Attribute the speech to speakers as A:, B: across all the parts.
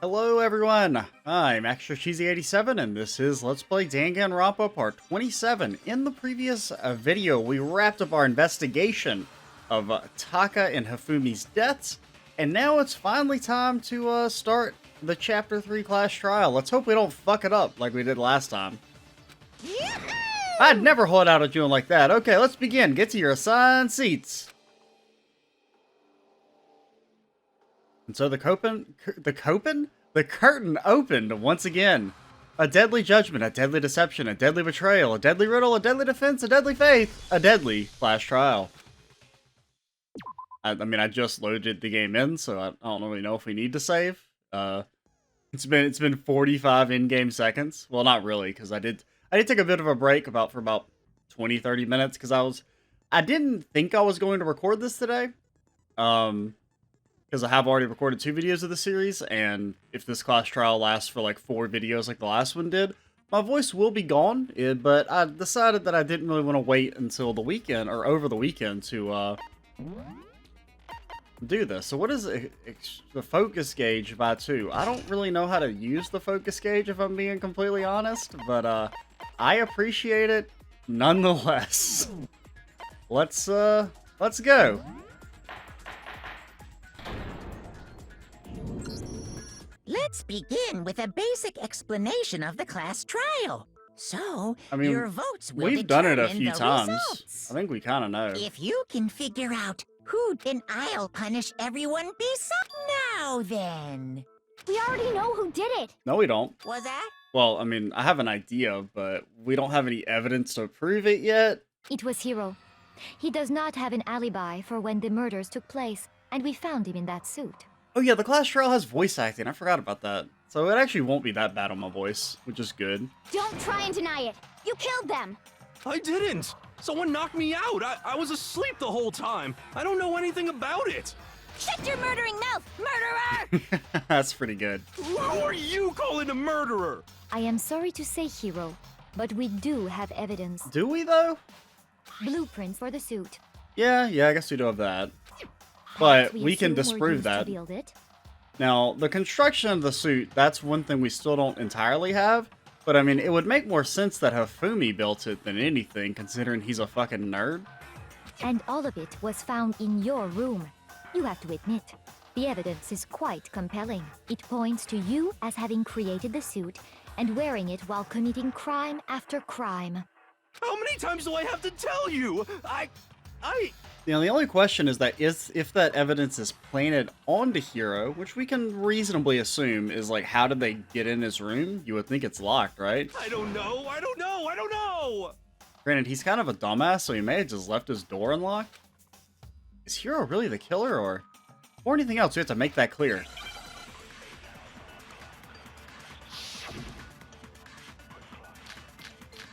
A: Hello everyone, I'm Extra Cheesy 87 and this is Let's Play Danganronpa Part 27. In the previous video, we wrapped up our investigation of Taka and Hifumi's deaths, and now it's finally time to start the Chapter 3 class trial. Let's hope we don't fuck it up like we did last time. I'd never hold out at you like that. Okay, let's begin. Get to your assigned seats. And so the curtain opened once again. A deadly judgment, a deadly deception, a deadly betrayal, a deadly riddle, a deadly defense, a deadly faith, a deadly class trial. I mean, I just loaded the game in, so I don't really know if we need to save. It's been 45 in-game seconds. Well, not really, because I did take a bit of a break for about 20-30 minutes because I didn't think I was going to record this today. Because I have already recorded 2 videos of the series, and if this class trial lasts for like 4 videos like the last one did, my voice will be gone, but I decided that I didn't really want to wait until the weekend, or over the weekend, to do this. So what is the focus gauge by 2? I don't really know how to use the focus gauge, if I'm being completely honest, but I appreciate it nonetheless. Let's go.
B: Let's begin with a basic explanation of the class trial. So,
A: I mean,
B: your votes will
A: we've done it a
B: determine
A: few
B: the
A: times.
B: results.
A: I think we kind of know.
B: If you can figure out who, then I'll punish everyone now then.
C: We already know who did it.
A: No, we don't.
B: Was that?
A: Well, I mean, I have an idea, but we don't have any evidence to prove it yet.
C: It was Hiro. He does not have an alibi for when the murders took place, and we found him in that suit.
A: Oh yeah, the class trial has voice acting. I forgot about that. So it actually won't be that bad on my voice, which is good.
C: Don't try and deny it. You killed them.
D: I didn't! Someone knocked me out! I was asleep the whole time! I don't know anything about it!
C: Shut your murdering mouth, murderer!
A: That's pretty good.
D: Who are you calling a murderer?
C: I am sorry to say, Hiro, but we do have evidence.
A: Do we, though?
C: Blueprints for the suit.
A: Yeah, I guess we do have that. But
C: We
A: we can
C: assume were
A: disprove
C: used to
A: that.
C: build it.
A: Now, the construction of the suit, that's one thing we still don't entirely have. But I mean, it would make more sense that Hifumi built it than anything, considering he's a fucking nerd.
C: And all of it was found in your room. You have to admit, the evidence is quite compelling. It points to you as having created the suit and wearing it while committing crime after crime.
D: How many times do I have to tell you?
A: You know, the only question is that if that evidence is planted onto Hiro, which we can reasonably assume is like, how did they get in his room? You would think it's locked, right?
D: I don't know!
A: Granted, he's kind of a dumbass, so he may have just left his door unlocked. Is Hiro really the killer, or anything else? We have to make that clear.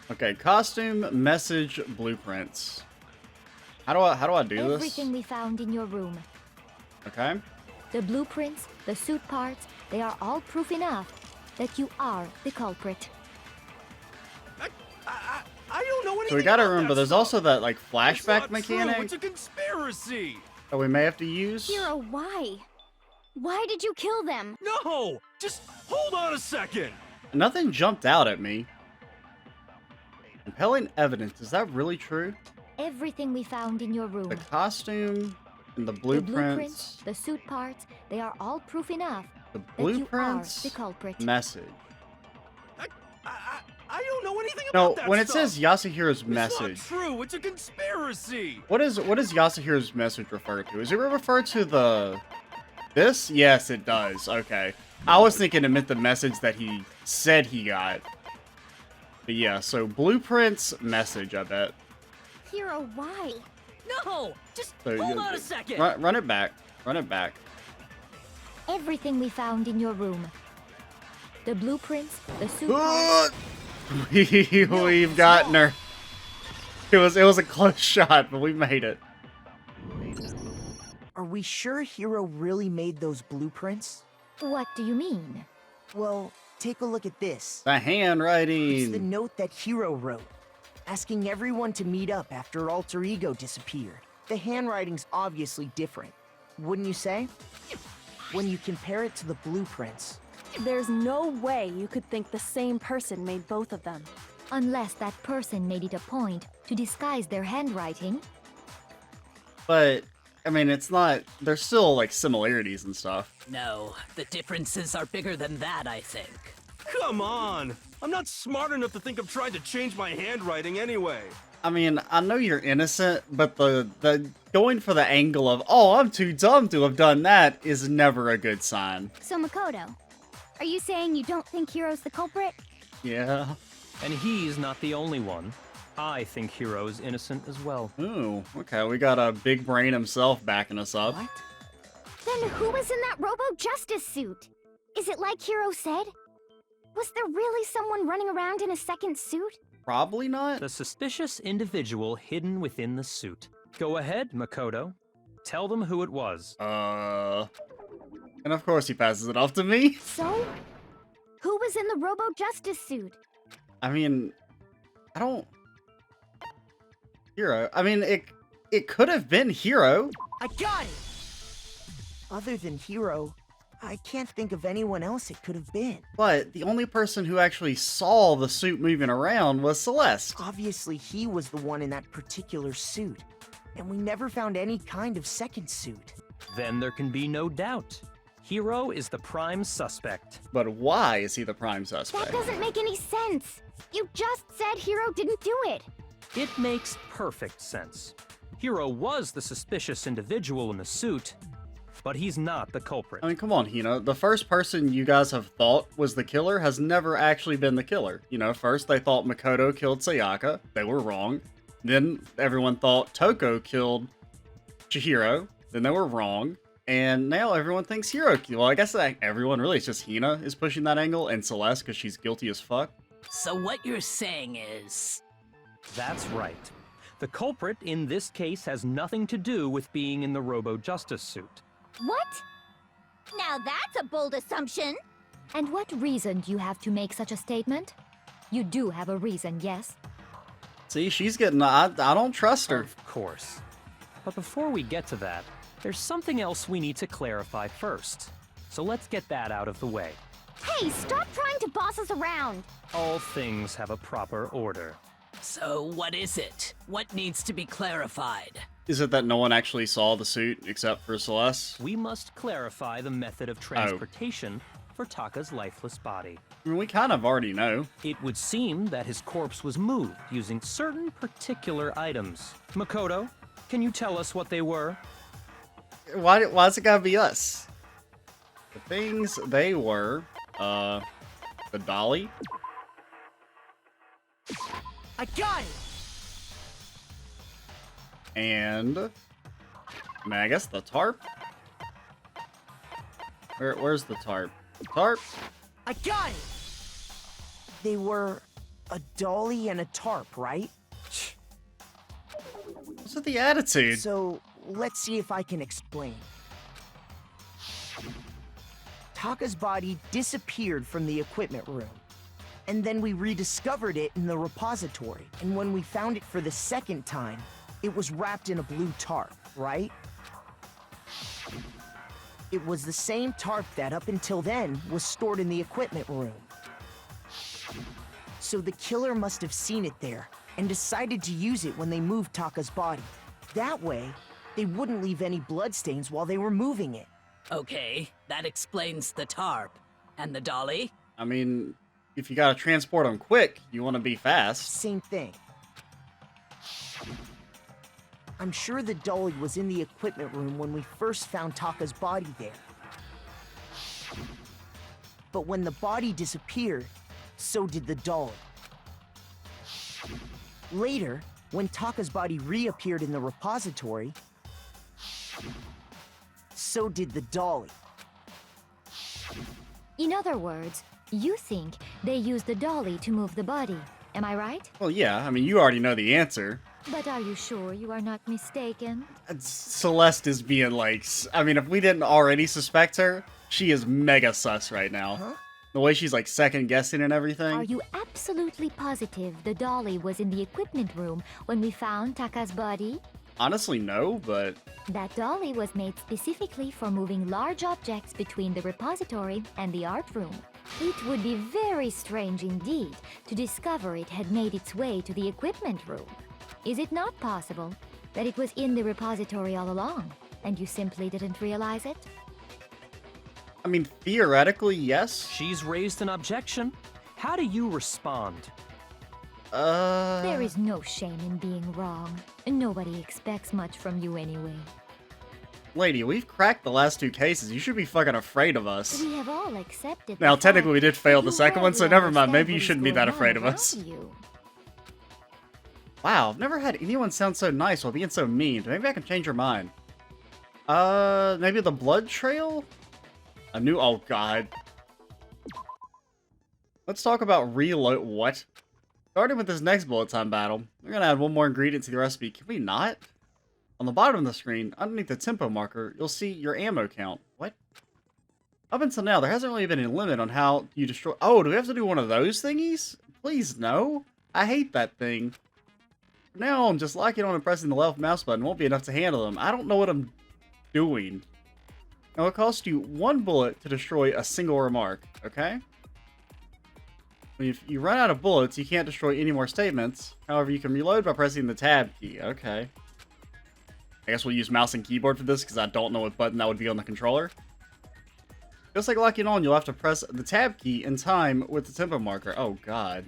A: Okay, costume, message, blueprints. How do I do this?
C: Everything we found in your room.
A: Okay.
C: The blueprints, the suit parts, they are all proof enough that you are the culprit.
D: I don't know anything.
A: So we gotta
D: about
A: remember,
D: that
A: there's
D: stuff.
A: also that like
D: It's
A: flashback
D: not
A: mechanic
D: True. It's a conspiracy!
A: that we may have to use.
C: Hiro, why? Why did you kill them?
D: No! Just hold on a second!
A: Nothing jumped out at me. Compelling evidence. Is that really true?
C: Everything we found in your room.
A: The costume and the
C: The
A: blueprints.
C: blueprints, the suit parts, they are all proof enough
A: The
C: that you are
A: blueprints.
C: the culprit.
A: Message.
D: I don't know anything
A: No,
D: about that
A: when it
D: stuff.
A: says Yasuhiro's
D: It's
A: message,
D: not true. It's a conspiracy.
A: what does Yasuhiro's message refer to? Is it refer to this? Yes, it does. Okay. I was thinking it meant the message that he said he got. But yeah, so blueprints, message, I bet.
C: Hiro, why?
B: No! Just
A: So
B: hold on a second!
A: Run it back. Run it back.
C: Everything we found in your room. The blueprints, the suit parts.
A: We've gotten her. It was a close shot, but we made it.
E: Are we sure Hiro really made those blueprints?
C: What do you mean?
E: Well, take a look at this.
A: The
E: It's the
A: handwriting.
E: note that Hiro wrote, asking everyone to meet up after Alter Ego disappeared. The handwriting's obviously different, wouldn't you say? when you compare it to the blueprints.
F: There's no way you could think the same person made both of them.
C: Unless that person made it a point to disguise their handwriting.
A: But, I mean, it's not... There's still, like, similarities and stuff.
G: No, the differences are bigger than that, I think.
D: Come on! I'm not smart enough to think of trying to change my handwriting anyway.
A: I mean, I know you're innocent, but the going for the angle of, oh, I'm too dumb to have done that is never a good sign.
H: So Makoto, are you saying you don't think Hiro's the culprit?
A: Yeah.
I: And he's not the only one. I think Hiro is innocent as well.
A: Ooh, okay, we got a big brain himself backing us up.
E: What?
H: Then who was in that Robo-Justice suit? Is it like Hiro said? Was there really someone running around in a second suit?
A: Probably not.
I: The suspicious individual hidden within the suit. Go ahead, Makoto. Tell them who it was.
A: And of course he passes it off to me.
H: So, who was in the Robo-Justice suit?
A: I mean, I don't... Hiro. I mean, it could have been Hiro.
E: I got it! Other than Hiro, I can't think of anyone else it could have been.
A: But the only person who actually saw the suit moving around was Celeste.
E: Obviously, he was the one in that particular suit. And we never found any kind of second suit.
I: Then there can be no doubt. Hiro is the prime suspect.
A: But why is he the prime suspect?
H: That doesn't make any sense. You just said Hiro didn't do it.
I: It makes perfect sense. Hiro was the suspicious individual in the suit, but he's not the culprit.
A: I mean, come on, Hino. The first person you guys have thought was the killer has never actually been the killer. You know, first they thought Makoto killed Sayaka. They were wrong. Then everyone thought Toko killed Chihiro. Then they were wrong. And now everyone thinks Hiro killed. Well, I guess everyone really, it's just Hina is pushing that angle and Celeste because she's guilty as fuck.
G: So what you're saying is...
I: That's right. The culprit in this case has nothing to do with being in the Robo-Justice suit.
H: What? Now that's a bold assumption.
C: And what reason do you have to make such a statement? You do have a reason, yes?
A: See, she's getting... I don't trust her.
I: Of course. But before we get to that, there's something else we need to clarify first. So let's get that out of the way.
H: Hey, stop trying to boss us around.
I: All things have a proper order.
G: So what is it? What needs to be clarified?
A: Is it that no one actually saw the suit except for Celeste?
I: We must clarify the method of transportation for Taka's lifeless body.
A: I mean, we kind of already know.
I: It would seem that his corpse was moved using certain particular items. Makoto, can you tell us what they were?
A: Why's it gotta be us? The things they were, the dolly.
E: I got it!
A: And, I mean, I guess the tarp? Where's the tarp? Tarp?
E: I got it! They were a dolly and a tarp, right?
A: What's with the attitude?
E: So, let's see if I can explain. Taka's body disappeared from the equipment room. And then we rediscovered it in the repository. And when we found it for the second time, it was wrapped in a blue tarp, right? It was the same tarp that, up until then, was stored in the equipment room. So the killer must have seen it there and decided to use it when they moved Taka's body. That way, they wouldn't leave any bloodstains while they were moving it.
G: Okay, that explains the tarp. And the dolly?
A: I mean, if you gotta transport them quick, you want to be fast.
E: Same thing. I'm sure the dolly was in the equipment room when we first found Taka's body there. But when the body disappeared, so did the dolly. Later, when Taka's body reappeared in the repository, so did the dolly.
C: In other words, you think they used the dolly to move the body. Am I right?
A: Well, yeah, I mean, you already know the answer.
C: But are you sure you are not mistaken?
A: Celeste is being like... I mean, if we didn't already suspect her, she is mega sus right now.
E: Huh?
A: The way she's like second guessing and everything.
C: Are you absolutely positive the dolly was in the equipment room when we found Taka's body?
A: Honestly, no, but
C: That dolly was made specifically for moving large objects between the repository and the art room. It would be very strange indeed to discover it had made its way to the equipment room. Is it not possible that it was in the repository all along, and you simply didn't realize it?
A: I mean, theoretically, yes.
I: She's raised an objection. How do you respond?
C: There is no shame in being wrong. Nobody expects much from you anyway.
A: Lady, we've cracked the last 2 cases. You should be fucking afraid of us.
C: We have all accepted the
A: Now,
C: fact
A: technically, we did fail
C: that
A: the
C: you
A: second one, so
C: rarely
A: never mind. Maybe you
C: understand
A: shouldn't be
C: what
A: that
C: is
A: afraid
C: going
A: of
C: on
A: us.
C: around you.
A: Wow, I've never had anyone sound so nice while being so mean. Maybe I can change your mind. Maybe the blood trail? Oh god. Let's talk about reload. What? Starting with this next bullet time battle, we're gonna add one more ingredient to the recipe. Can we not? On the bottom of the screen, underneath the tempo marker, you'll see your ammo count. What? Up until now, there hasn't really been a limit on how you destroy. Oh, do we have to do one of those thingies? Please, no. I hate that thing. From now on, just locking on and pressing the left mouse button won't be enough to handle them. I don't know what I'm doing. Now, it costs you 1 bullet to destroy a single remark, okay? If you run out of bullets, you can't destroy any more statements. However, you can reload by pressing the tab key. Okay. I guess we'll use mouse and keyboard for this because I don't know what button that would be on the controller. Just like locking on, you'll have to press the tab key in time with the tempo marker. Oh, God.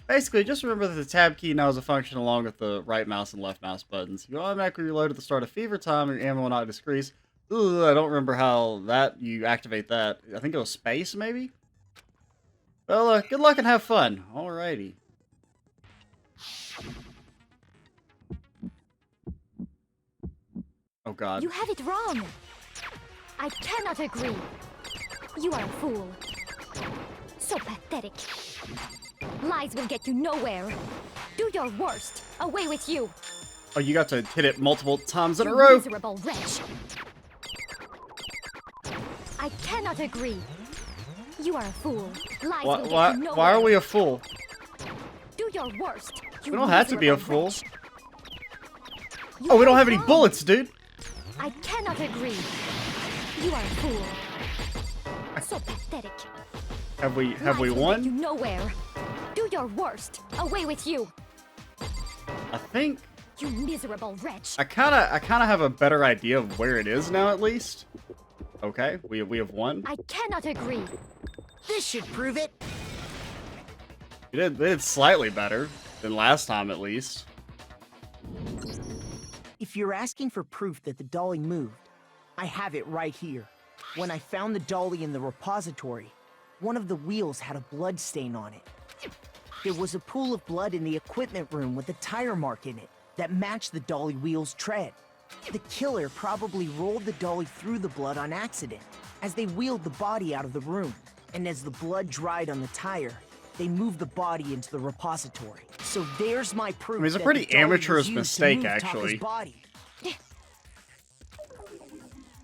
A: Basically, just remember that the tab key now is a function along with the right mouse and left mouse buttons. You automatically reload at the start of fever time and your ammo will not decrease. Ugh, I don't remember how you activate that. I think it was space, maybe? Well, good luck and have fun. Alrighty. Oh, God.
C: You have it wrong. I cannot agree. You are a fool. So pathetic. Lies will get you nowhere. Do your worst. Away with you.
A: Oh, you got to hit it multiple times in a
C: You
A: row.
C: miserable wretch. I cannot agree. You are a fool. Lies will get you nowhere.
A: Why are we a fool?
C: Do your worst. You
A: We don't have to be a
C: miserable
A: fool.
C: wretch.
A: Oh, we don't
C: You
A: have any
C: wrong.
A: bullets, dude.
C: I cannot agree. You are a fool. So pathetic.
A: Have we
C: Lies will
A: won?
C: get you nowhere. Do your worst. Away with you.
A: I think
C: You miserable wretch.
A: I kind of have a better idea of where it is now, at least. Okay, we have won.
C: I cannot agree.
E: This should prove it.
A: We did slightly better than last time, at least.
E: If you're asking for proof that the dolly moved, I have it right here. When I found the dolly in the repository, one of the wheels had a blood stain on it. There was a pool of blood in the equipment room with a tire mark in it that matched the dolly wheel's tread. The killer probably rolled the dolly through the blood on accident as they wheeled the body out of the room. And as the blood dried on the tire, they moved the body into the repository. So there's my proof.
A: I mean, it's a
E: that
A: pretty
E: the dolly was
A: amateur's
E: used to
A: mistake,
E: move Taka's
A: actually.
E: body.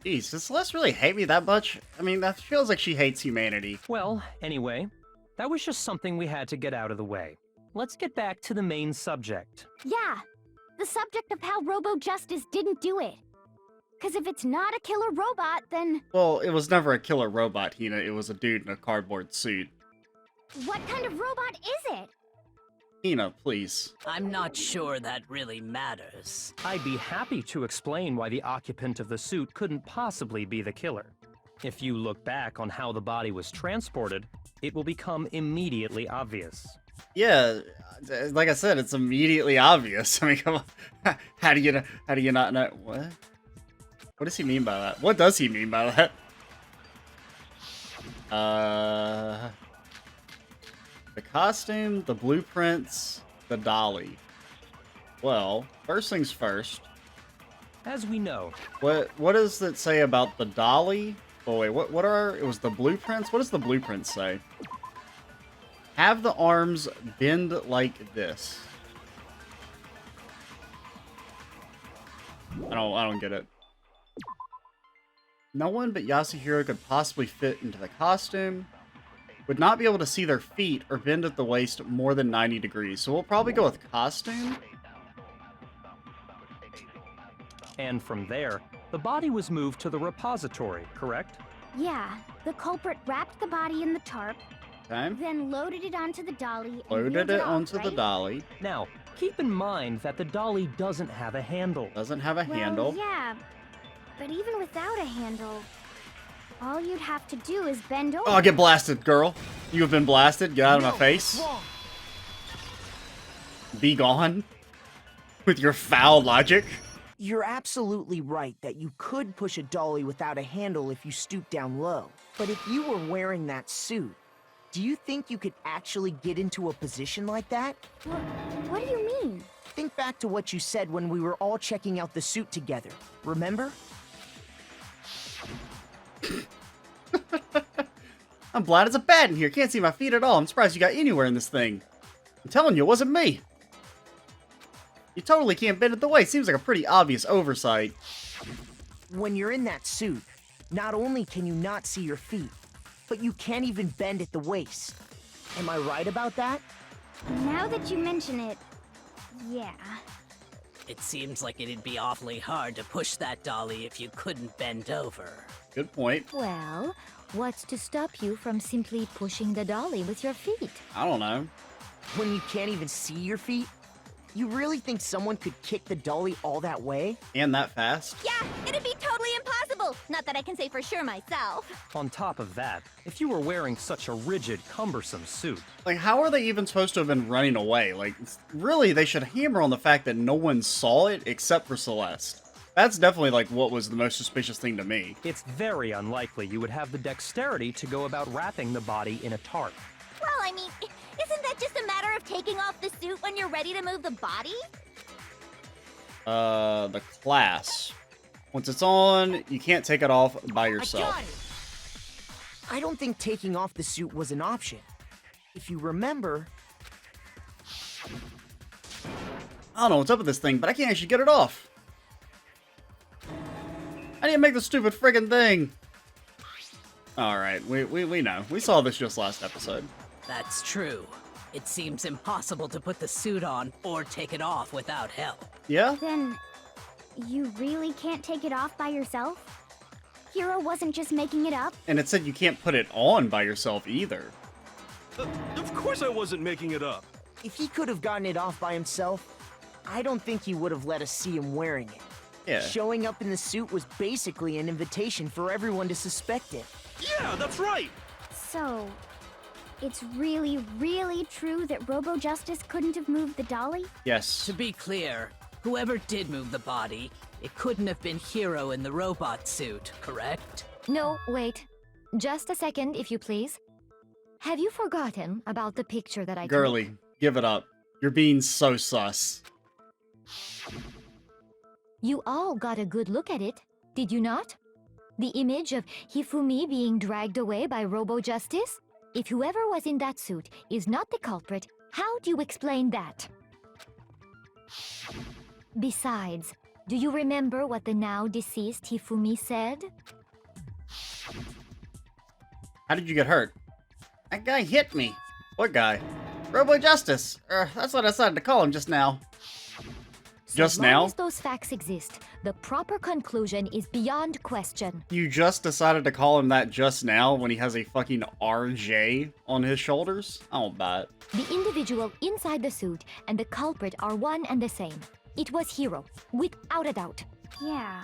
A: Jeez, does Celeste really hate me that much? I mean, that feels like she hates humanity.
I: Well, anyway, that was just something we had to get out of the way. Let's get back to the main subject.
H: Yeah, the subject of how Robo Justice didn't do it. Because if it's not a killer robot, then
A: Well, it was never a killer robot, Hina. It was a dude in a cardboard suit.
H: what kind of robot is it?
A: Hina, please.
G: I'm not sure that really matters.
I: I'd be happy to explain why the occupant of the suit couldn't possibly be the killer. If you look back on how the body was transported, it will become immediately obvious.
A: Yeah, like I said, it's immediately obvious. I mean, come on. How do you not know? What? What does he mean by that? What does he mean by that? The costume, the blueprints, the dolly. Well, first things first.
I: As we know,
A: What does it say about the dolly? Oh wait, it was the blueprints? What does the blueprint say? Have the arms bend like this. I don't get it. No one but Yasuhiro could possibly fit into the costume. Would not be able to see their feet or bend at the waist more than 90 degrees. So we'll probably go with costume.
I: And from there, the body was moved to the repository, correct?
H: Yeah, the culprit wrapped the body in the tarp,
A: Okay.
H: then loaded it onto the dolly and
A: Loaded
H: wheeled
A: it
H: off,
A: onto the
H: right?
A: dolly.
I: Now, keep in mind that the dolly doesn't have a handle.
A: Doesn't have a
H: Well,
A: handle.
H: yeah, but even without a handle, all you'd have to do is bend over.
A: Oh, get blasted, girl. You have been blasted. Get out of
E: No,
A: my face.
E: wrong.
A: Be gone. With your foul logic.
E: You're absolutely right that you could push a dolly without a handle if you stoop down low. But if you were wearing that suit, do you think you could actually get into a position like that?
H: What do you mean?
E: Think back to what you said when we were all checking out the suit together. Remember?
A: I'm blind as a bat in here. Can't see my feet at all. I'm surprised you got anywhere in this thing. I'm telling you, it wasn't me. You totally can't bend it the way. Seems like a pretty obvious oversight.
E: When you're in that suit, not only can you not see your feet, but you can't even bend at the waist. Am I right about that?
H: Now that you mention it, yeah.
G: It seems like it'd be awfully hard to push that dolly if you couldn't bend over.
A: Good point.
C: Well, what's to stop you from simply pushing the dolly with your feet?
A: I don't know.
E: When you can't even see your feet? You really think someone could kick the dolly all that way?
A: And that fast.
H: Yeah, it'd be totally impossible. Not that I can say for sure myself.
I: On top of that, if you were wearing such a rigid, cumbersome suit,
A: Like, how are they even supposed to have been running away? Like, really, they should hammer on the fact that no one saw it except for Celeste. That's definitely, like, what was the most suspicious thing to me.
I: it's very unlikely you would have the dexterity to go about wrapping the body in a tarp.
H: Well, I mean, isn't that just a matter of taking off the suit when you're ready to move the body?
A: The class. Once it's on, you can't take it off by yourself.
E: I don't think taking off the suit was an option. If you remember,
A: I don't know what's up with this thing, but I can't actually get it off. I didn't make the stupid friggin' thing. Alright, we know. We saw this just last episode.
G: That's true. It seems impossible to put the suit on or take it off without help.
A: Yeah?
H: Then, you really can't take it off by yourself? Hiro wasn't just making it up?
A: And it said you can't put it on by yourself either.
D: Of course I wasn't making it up.
E: if he could have gotten it off by himself, I don't think he would have let us see him wearing it.
A: Yeah.
E: Showing up in the suit was basically an invitation for everyone to suspect it.
D: Yeah, that's right.
H: So, it's really, really true that Robo Justice couldn't have moved the dolly?
A: Yes.
G: To be clear, whoever did move the body, it couldn't have been Hiro in the robot suit, correct?
C: No, wait. Just a second, if you please. Have you forgotten about the picture that I took?
A: Girly, give it up. You're being so sus.
C: You all got a good look at it, did you not? The image of Hifumi being dragged away by Robo Justice? If whoever was in that suit is not the culprit, how do you explain that? Besides, do you remember what the now deceased Hifumi said?
A: How did you get hurt? That guy hit me. What guy? Robo Justice. That's what I decided to call him just now. Just
C: As long
A: now?
C: as those facts exist, the proper conclusion is beyond question.
A: You just decided to call him that just now when he has a fucking RJ on his shoulders? I don't buy it.
C: The individual inside the suit and the culprit are one and the same. It was Hiro, without a doubt.
H: Yeah.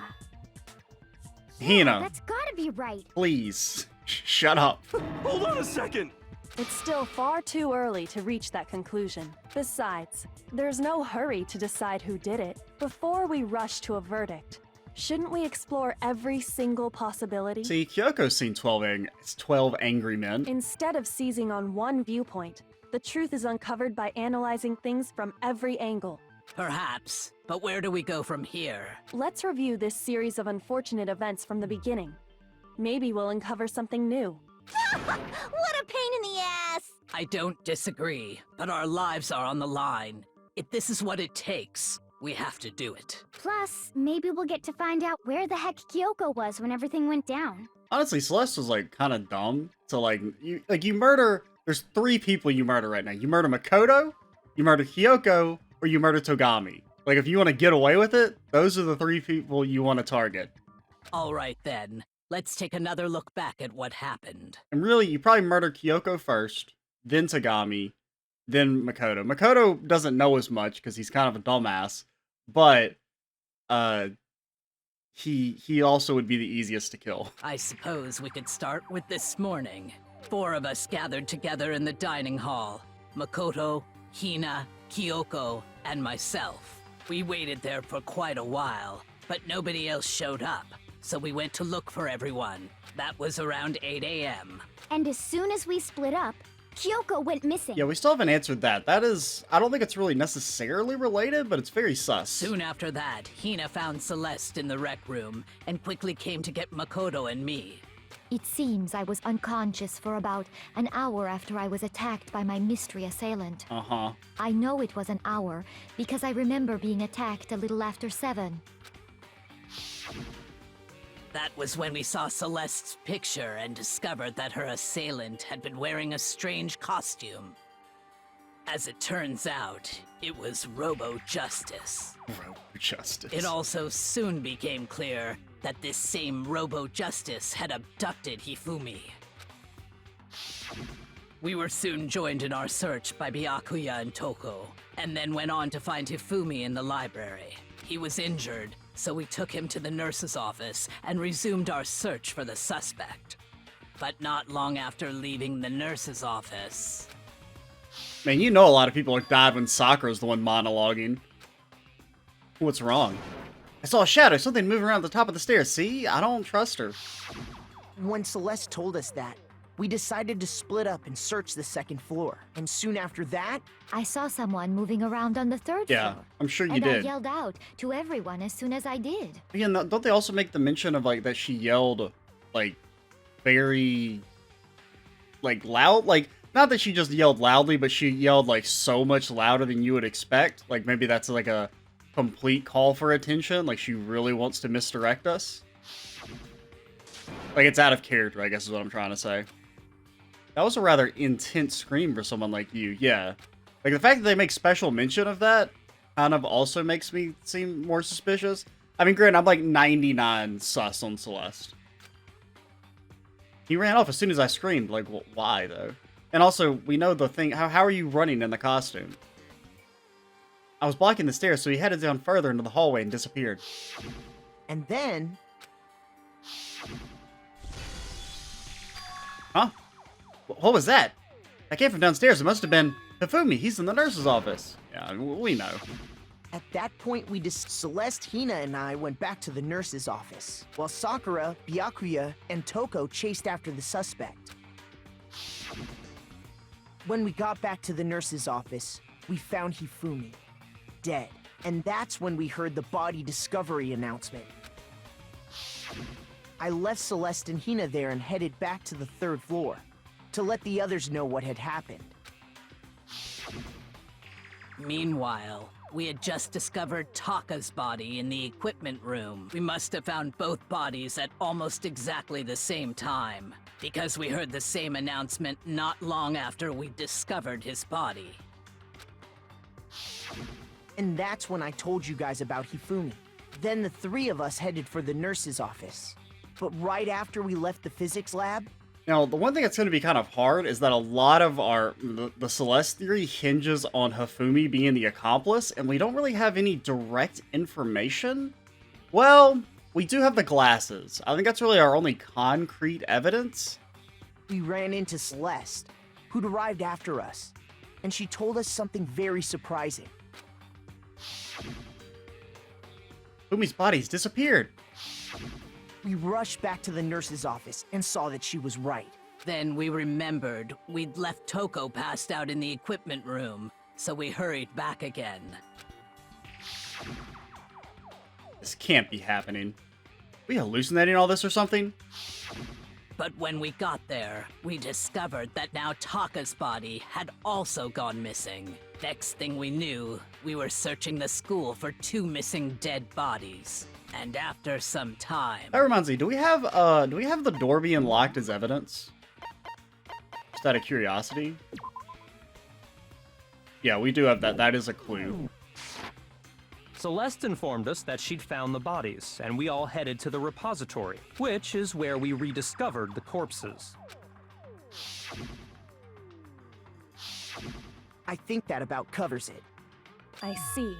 A: Hina,
H: That's gotta be right.
A: please, shut up.
D: Hold on a second.
F: It's still far too early to reach that conclusion. Besides, there's no hurry to decide who did it. Before we rush to a verdict, shouldn't we explore every single possibility?
A: See, Kyoko's seen 12 angry men.
F: Instead of seizing on one viewpoint, the truth is uncovered by analyzing things from every angle.
G: Perhaps, but where do we go from here?
F: Let's review this series of unfortunate events from the beginning. Maybe we'll uncover something new.
H: What a pain in the ass!
G: I don't disagree, but our lives are on the line. If this is what it takes, we have to do it.
H: Plus, maybe we'll get to find out where the heck Kyoko was when everything went down.
A: Honestly, Celeste was like kind of dumb to you murder. There's 3 people you murder right now. You murder Makoto, you murder Kyoko, or you murder Togami. Like, if you want to get away with it, those are the 3 people you want to target.
G: All right then, let's take another look back at what happened.
A: And really, you probably murder Kyoko first, then Tagami, then Makoto. Makoto doesn't know as much because he's kind of a dumbass, but he also would be the easiest to kill.
G: I suppose we could start with this morning. 4 of us gathered together in the dining hall. Makoto, Hina, Kyoko, and myself. We waited there for quite a while, but nobody else showed up. So we went to look for everyone. That was around 8 a.m.
H: And as soon as we split up, Kyoko went missing.
A: Yeah, we still haven't answered that. That is, I don't think it's really necessarily related, but it's very sus.
G: Soon after that, Hina found Celeste in the rec room and quickly came to get Makoto and me.
C: It seems I was unconscious for about an hour after I was attacked by my mystery assailant.
A: Uh-huh.
C: I know it was an hour because I remember being attacked a little after 7.
G: That was when we saw Celeste's picture and discovered that her assailant had been wearing a strange costume. As it turns out, it was Robo-Justice.
A: Robo-Justice.
G: It also soon became clear that this same Robo-Justice had abducted Hifumi. We were soon joined in our search by Byakuya and Toko, and then went on to find Hifumi in the library. He was injured, so we took him to the nurse's office and resumed our search for the suspect. But not long after leaving the nurse's office...
A: Man, you know a lot of people are died when Sakura's the one monologuing. What's wrong? I saw a shadow, something moving around the top of the stairs. See? I don't trust her.
E: When Celeste told us that, we decided to split up and search the 2nd floor. And soon after that,
C: I saw someone moving around on the 3rd
A: Yeah,
C: floor.
A: I'm sure you
C: and
A: did.
C: I yelled out to everyone as soon as I did.
A: Again, don't they also make the mention of, like, that she yelled, like, very, like, loud? Like, not that she just yelled loudly, but she yelled, like, so much louder than you would expect. Like, maybe that's, like, a complete call for attention. Like, she really wants to misdirect us. Like, it's out of character, I guess is what I'm trying to say. That was a rather intense scream for someone like you, yeah. Like, the fact that they make special mention of that kind of also makes me seem more suspicious. I mean, granted, I'm like 99 sus on Celeste. He ran off as soon as I screamed. Like, why, though? And also, we know the thing, how are you running in the costume? I was blocking the stairs, so he headed down further into the hallway and disappeared.
E: and then...
A: Huh? What was that? I came from downstairs. It must have been Hifumi. He's in the nurse's office. Yeah, we know.
E: At that point, Celeste, Hina, and I went back to the nurse's office, while Sakura, Byakuya, and Toko chased after the suspect. When we got back to the nurse's office, we found Hifumi, dead. And that's when we heard the body discovery announcement. I left Celeste and Hina there and headed back to the 3rd floor, to let the others know what had happened.
G: Meanwhile, we had just discovered Taka's body in the equipment room. We must have found both bodies at almost exactly the same time, because we heard the same announcement not long after we discovered his body.
E: And that's when I told you guys about Hifumi. Then the 3 of us headed for the nurse's office. But right after we left the physics lab...
A: Now, the one thing that's going to be kind of hard is that a lot of the Celeste theory hinges on Hifumi being the accomplice, and we don't really have any direct information. Well, we do have the glasses. I think that's really our only concrete evidence.
E: We ran into Celeste, who'd arrived after us, and she told us something very surprising.
A: Hifumi's body's disappeared.
E: We rushed back to the nurse's office and saw that she was right.
G: Then we remembered we'd left Toko passed out in the equipment room, so we hurried back again.
A: This can't be happening. We hallucinating all this or something?
G: But when we got there, we discovered that now Taka's body had also gone missing. Next thing we knew, we were searching the school for 2 missing dead bodies. And after some time...
A: That reminds me, do we have the door being locked as evidence? Just out of curiosity. Yeah, we do have that. That is a clue.
I: Celeste informed us that she'd found the bodies, and we all headed to the repository, which is where we rediscovered the corpses.
E: I think that about covers it.
F: I see.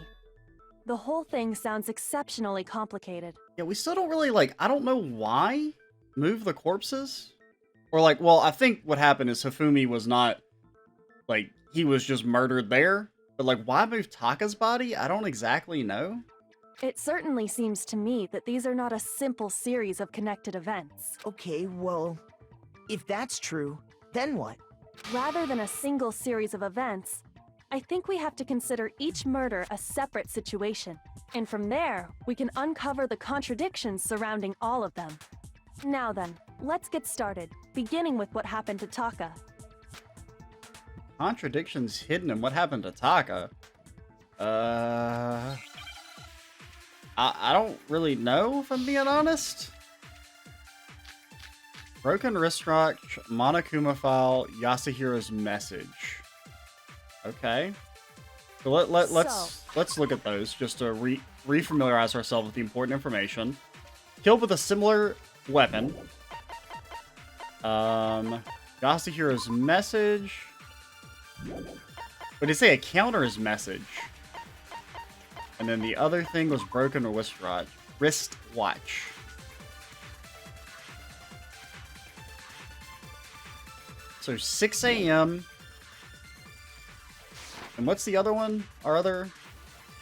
F: The whole thing sounds exceptionally complicated.
A: Yeah, we still don't really, like, I don't know why move the corpses. Or, like, well, I think what happened is Hifumi was not, like, he was just murdered there. But, like, why move Taka's body? I don't exactly know.
F: It certainly seems to me that these are not a simple series of connected events.
E: Okay, well, if that's true, then what?
F: Rather than a single series of events, I think we have to consider each murder a separate situation. And from there, we can uncover the contradictions surrounding all of them. Now then, let's get started, beginning with what happened to Taka.
A: Contradictions hidden in what happened to Taka. I don't really know, if I'm being honest. Broken wristwatch, Monokuma file, Yasuhiro's message. Okay. So let's look at those just to refamiliarize ourselves with the important information. Killed with a similar weapon. Yasuhiro's message. But did it say a counter's message? And then the other thing was broken wristwatch. So 6 a.m. And what's the other one? Our other?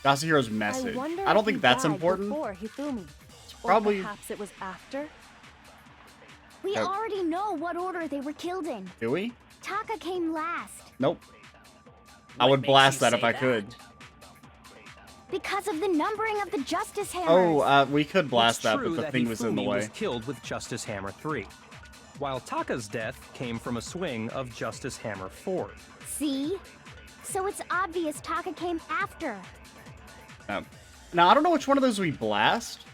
A: Yasuhiro's message. I don't think that's important.
F: Before Hifumi.
A: It's probably.
F: Or perhaps it was after.
H: We already know what order they were killed in.
A: Do we?
H: Taka came last.
A: Nope. I would blast that if I could.
H: Because of the numbering of the Justice Hammers.
A: Oh, we could blast that, but the
I: that
A: thing was in the
I: Hifumi
A: way.
I: was killed with Justice Hammer 3, while Taka's death came from a swing of Justice Hammer 4.
H: See? So it's obvious Taka came after.
A: Now, I don't know which one of those we blast.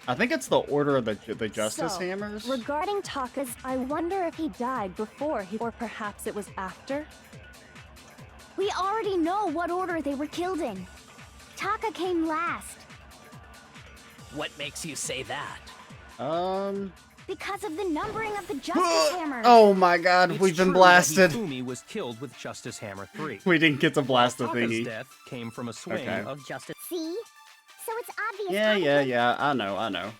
A: I think it's the order of the Justice
F: So,
A: Hammers.
F: Regarding Taka's, I wonder if he died before or perhaps it was after?
H: We already know what order they were killed in. Taka came last.
G: What makes you say that?
H: Because of the numbering of the Justice Hammers.
A: Oh my god,
I: It's
A: we've been
I: true
A: blasted.
I: That Hifumi was killed with Justice Hammer 3.
A: We didn't get to blast the
I: Taka's
A: thingy.
I: death came from a swing
A: Okay.
I: of Justice.
H: See? So it's obvious.
A: Yeah. I know.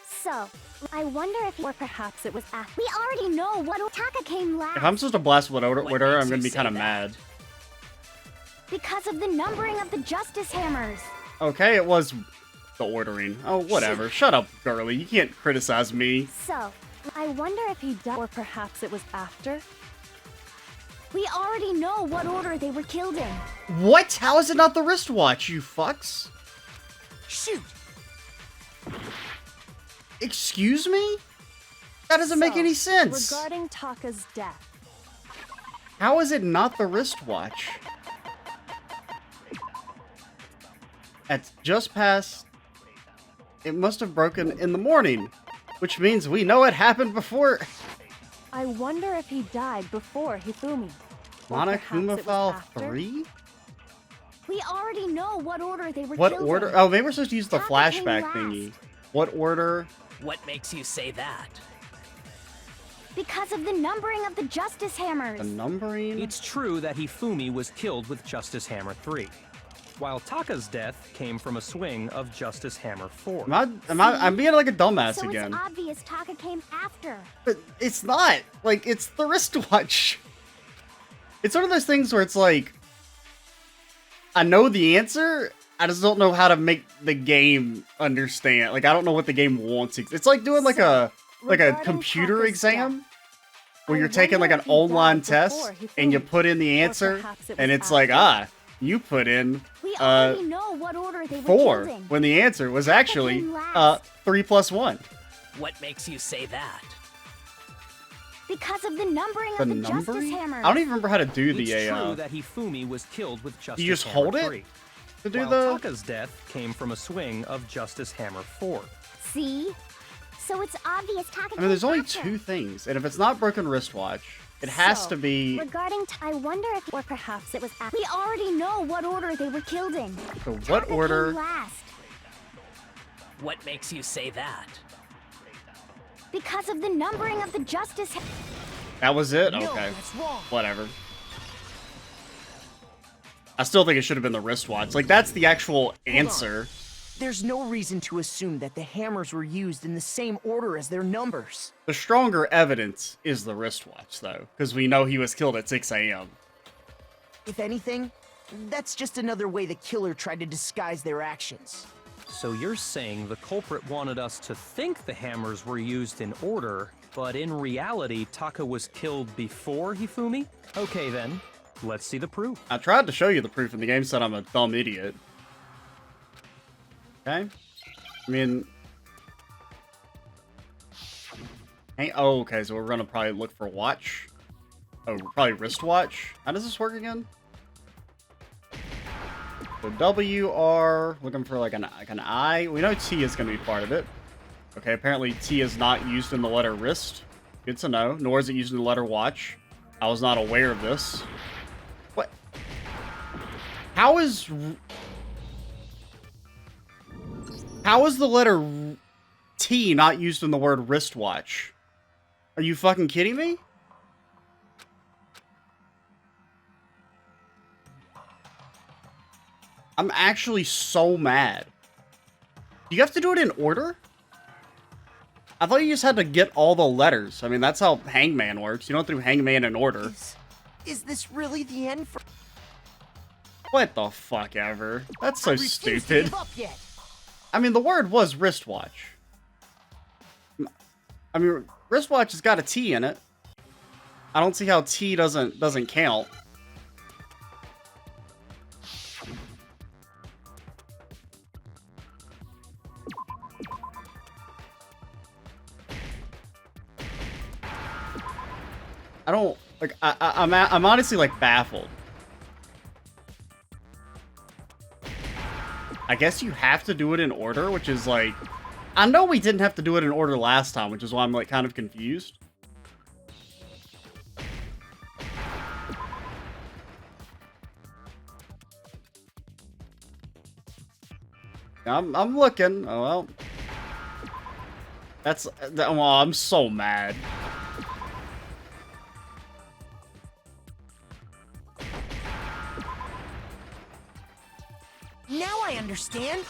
H: So, I wonder if or perhaps it was after. We already know what Taka came last.
A: If I'm supposed to blast what order,
G: What
A: I'm
G: makes
A: gonna
G: you
A: be
G: say
A: kind of
G: that?
A: mad.
H: Because of the numbering of the Justice Hammers.
A: Okay, it was the ordering. Oh, whatever. Shut up, girly. You can't criticize me.
H: So,
F: I wonder if he died or perhaps it was after?
H: we already know what order they were killed in.
A: What? How is it not the wristwatch, you fucks?
E: Shoot!
A: Excuse me? That doesn't make
F: So,
A: any sense.
F: Regarding Taka's death,
A: How is it not the wristwatch? At just past... It must have broken in the morning, which means we know it happened before...
F: I wonder if he died before Hifumi. Or perhaps
A: Monokuma
F: it was
A: file
F: after?
A: 3?
H: We already know what order they were
A: What
H: killed
A: order?
H: in.
A: Oh, maybe we're supposed to use the
H: Taka came
A: flashback
H: last.
A: thingy. What order?
G: What makes you say that?
H: Because of the numbering of the Justice Hammers.
A: The numbering?
I: It's true that Hifumi was killed with Justice Hammer 3, while Taka's death came from a swing of Justice Hammer 4.
A: I'm being like a dumbass
H: So
A: again.
H: it's obvious Taka came after.
A: But it's not. Like, it's the wristwatch. It's one of those things where it's like, I know the answer, I just don't know how to make the game understand. Like, I don't know what the game wants. It's like doing like a
F: regarding
A: computer
F: Taka's
A: exam
F: death,
A: where
F: I
A: you're taking like
F: wonder
A: an
F: if he
A: online
F: died
A: test
F: before
A: and you
F: Hifumi,
A: put in the
F: or
A: answer
F: perhaps it
A: and
F: was
A: it's like,
F: after.
A: you put in
H: We already know what order they were
A: 4
H: killed in.
A: when the answer was actually
H: came last.
A: 3 plus 1.
G: What makes you say that?
H: Because of the numbering
A: The
H: of the Justice
A: numbering?
H: Hammers.
A: I don't even remember how to do
I: It's
A: the
I: true that Hifumi was killed with Justice
A: just
I: Hammer
A: hold it
I: 3,
A: to do
I: while
A: the
I: Taka's death came from a swing of Justice Hammer 4.
H: See? So it's obvious Taka
A: I mean, there's
H: came
A: only
H: after.
A: 2 things, and if it's not broken wristwatch, It has
F: So,
A: to be
H: Regarding I wonder if, or perhaps it was. We already know what order they were killed in.
A: the what
H: Taka
A: order?
H: came last
G: What makes you say that?
H: because of the numbering of the justice.
A: That was it?
E: No,
A: Okay.
E: that's wrong.
A: Whatever. I still think it should have been the wristwatch. Like, that's the actual answer.
E: There's no reason to assume that the hammers were used in the same order as their numbers.
A: The stronger evidence is the wristwatch, though, because we know he was killed at 6 a.m.
E: If anything, that's just another way the killer tried to disguise their actions.
I: So you're saying the culprit wanted us to think the hammers were used in order, but in reality, Taka was killed before Hifumi? Okay then, let's see the proof.
A: I tried to show you the proof in the game, said I'm a dumb idiot. Okay? I mean... Hey, oh, okay, so we're gonna probably look for watch. Oh, probably wristwatch. How does this work again? So W, R, looking for like an I. We know T is gonna be part of it. Okay, apparently T is not used in the letter wrist. Good to know. Nor is it used in the letter watch. I was not aware of this. What? How is the letter T not used in the word wristwatch? Are you fucking kidding me? I'm actually so mad. You have to do it in order? I thought you just had to get all the letters. I mean, that's how Hangman works. You don't do Hangman in order.
E: Is this really the end for...
A: What the fuck ever? That's so
E: I refuse to
A: stupid.
E: give up yet.
A: I mean, the word was wristwatch. I mean, wristwatch has got a T in it. I don't see how T doesn't count. I don't like. I'm honestly like baffled. I guess you have to do it in order, which is like, I know we didn't have to do it in order last time, which is why I'm like kind of confused. I'm looking. Oh well. Well, I'm so mad.
E: Now I understand.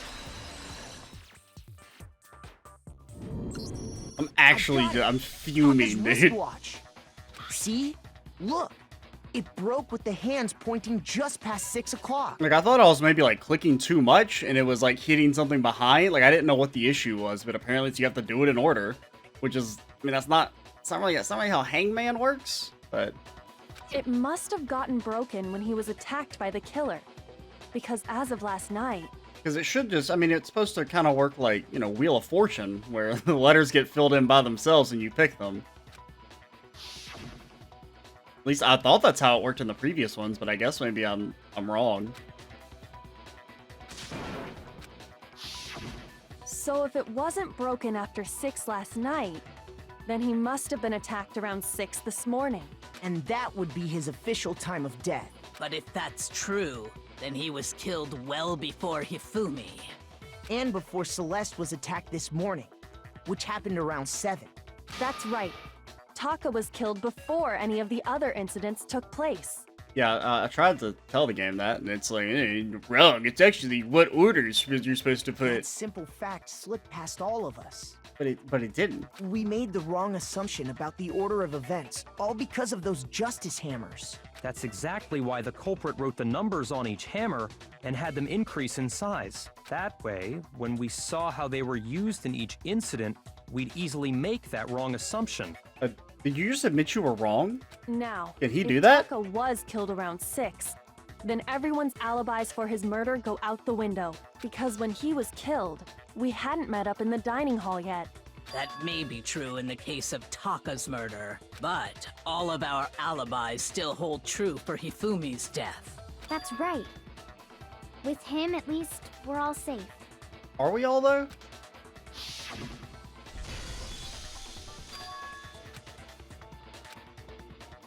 A: I'm actually,
E: I got it.
A: I'm fuming,
E: Taka's
A: dude.
E: wristwatch. See? Look. It broke with the hands pointing just past 6 o'clock.
A: Like, I thought I was maybe, like, clicking too much, and it was, like, hitting something behind. Like, I didn't know what the issue was, but apparently you have to do it in order. Which is, I mean, that's not really how Hangman works, but...
F: It must have gotten broken when he was attacked by the killer. Because as of last night,
A: Because it should just, I mean, it's supposed to kind of work like, you know, Wheel of Fortune, where the letters get filled in by themselves and you pick them. At least I thought that's how it worked in the previous ones, but I guess maybe I'm wrong.
F: so if it wasn't broken after 6 last night, then he must have been attacked around 6 this morning.
E: And that would be his official time of death.
G: But if that's true, then he was killed well before Hifumi.
E: And before Celeste was attacked this morning, which happened around 7.
F: That's right. Taka was killed before any of the other incidents took place.
A: Yeah, I tried to tell the game that, and it's like, wrong. It's actually what orders you're supposed to
E: That
A: put.
E: simple fact slipped past all of us.
A: But it didn't.
E: We made the wrong assumption about the order of events, all because of those justice hammers.
I: That's exactly why the culprit wrote the numbers on each hammer and had them increase in size. That way, when we saw how they were used in each incident, we'd easily make that wrong assumption.
A: Did you just admit you were wrong?
F: Now,
A: Can he
F: if
A: do that?
F: Taka was killed around 6, then everyone's alibis for his murder go out the window. Because when he was killed, we hadn't met up in the dining hall yet.
G: That may be true in the case of Taka's murder, but all of our alibis still hold true for Hifumi's death.
H: That's right. With him, at least, we're all safe.
A: Are we all, though?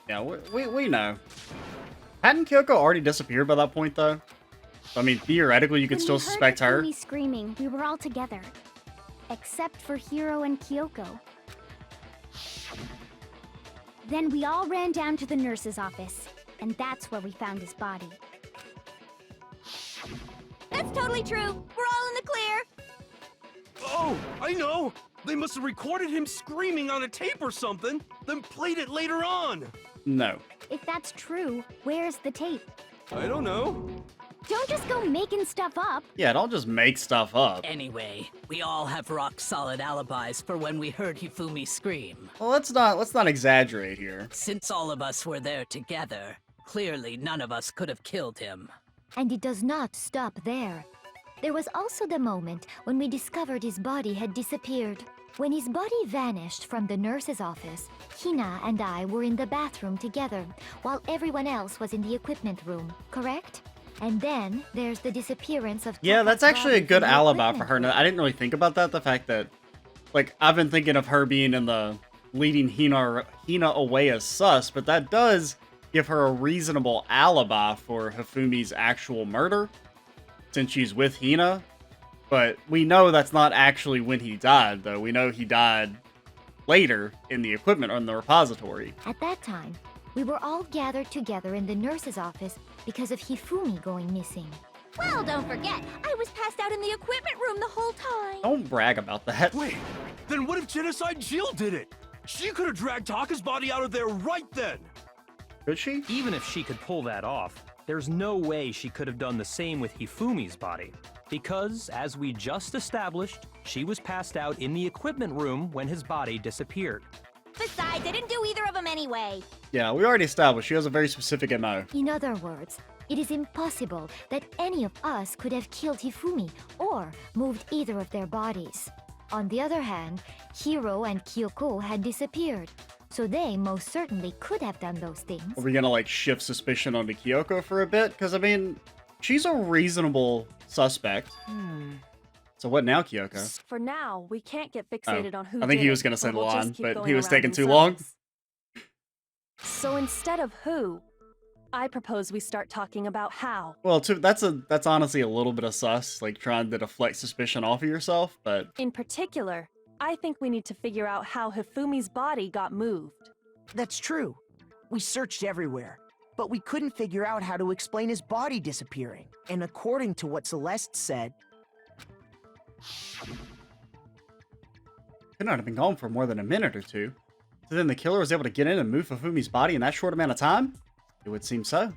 A: Yeah, we know. Hadn't Kyoko already disappeared by that point, though? I mean, theoretically, you could still suspect her.
H: When we screaming, we were all together. Except for Hiro and Kyoko. Then we all ran down to the nurse's office, and that's where we found his body.
B: That's totally true. We're all in the clear.
D: Oh, I know! They must have recorded him screaming on a tape or something, then played it later on!
A: No.
H: If that's true, where's the tape?
D: I don't know.
H: Don't just go making stuff up.
A: Yeah, don't just make stuff up.
G: Anyway, we all have rock-solid alibis for when we heard Hifumi scream.
A: Well, let's not exaggerate here.
G: Since all of us were there together, clearly none of us could have killed him.
C: And it does not stop there. There was also the moment when we discovered his body had disappeared. When his body vanished from the nurse's office, Hina and I were in the bathroom together, while everyone else was in the equipment room, correct? And then there's the disappearance of...
A: Yeah, that's
C: Taka's
A: actually a
C: body
A: good
C: from the
A: alibi for
C: equipment
A: her.
C: room.
A: I didn't really think about that. The fact that, like, I've been thinking of her being in the leading Hina away as sus, but that does give her a reasonable alibi for Hifumi's actual murder, since she's with Hina. But we know that's not actually when he died, though. We know he died later in the equipment or in the repository.
C: At that time, we were all gathered together in the nurse's office because of Hifumi going missing.
B: Well, don't forget, I was passed out in the equipment room the whole time.
A: Don't brag about that.
D: Wait, then what if Genocide Jill did it? She could have dragged Taka's body out of there right then!
A: Could she?
I: Even if she could pull that off, there's no way she could have done the same with Hifumi's body. Because, as we just established, she was passed out in the equipment room when his body disappeared.
B: Besides, I didn't do either of them anyway.
A: Yeah, we already established she has a very specific MO.
C: In other words, it is impossible that any of us could have killed Hifumi or moved either of their bodies. On the other hand, Hiro and Kyoko had disappeared, so they most certainly could have done those things.
A: Are we gonna, like, shift suspicion onto Kyoko for a bit? Because, I mean, she's a reasonable suspect. So what now, Kyoko?
F: For now, we can't get fixated on who
A: I think
F: did
A: he was
F: it,
A: gonna say
F: but we'll
A: Milan,
F: just keep
A: but
F: going
A: he was
F: around
A: taking
F: in
A: too long.
F: circles. So instead of who, I propose we start talking about how.
A: Well, that's honestly a little bit of sus, like trying to deflect suspicion off of yourself, but
F: In particular, I think we need to figure out how Hifumi's body got moved.
E: That's true. We searched everywhere, but we couldn't figure out how to explain his body disappearing. And according to what Celeste said,
A: could not have been gone for more than a minute or two. So then the killer was able to get in and move Hifumi's body in that short amount of time? It would seem so.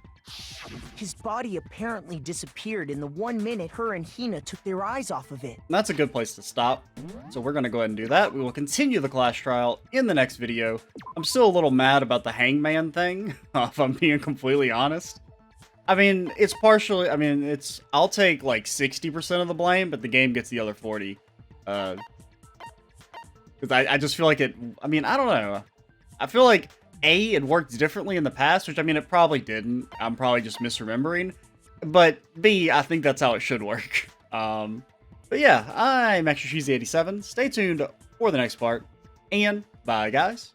E: his body apparently disappeared in the 1 minute her and Hina took their eyes off of it.
A: And that's a good place to stop. So we're going to go ahead and do that. We will continue the class trial in the next video. I'm still a little mad about the hangman thing, if I'm being completely honest. I mean, it's partially, I'll take like 60% of the blame, but the game gets the other 40. Because I just feel like I don't know. I feel like A, it worked differently in the past, which, it probably didn't. I'm probably just misremembering. But B, I think that's how it should work. But yeah, I'm Extra Cheesy 87. Stay tuned for the next part. And bye, guys.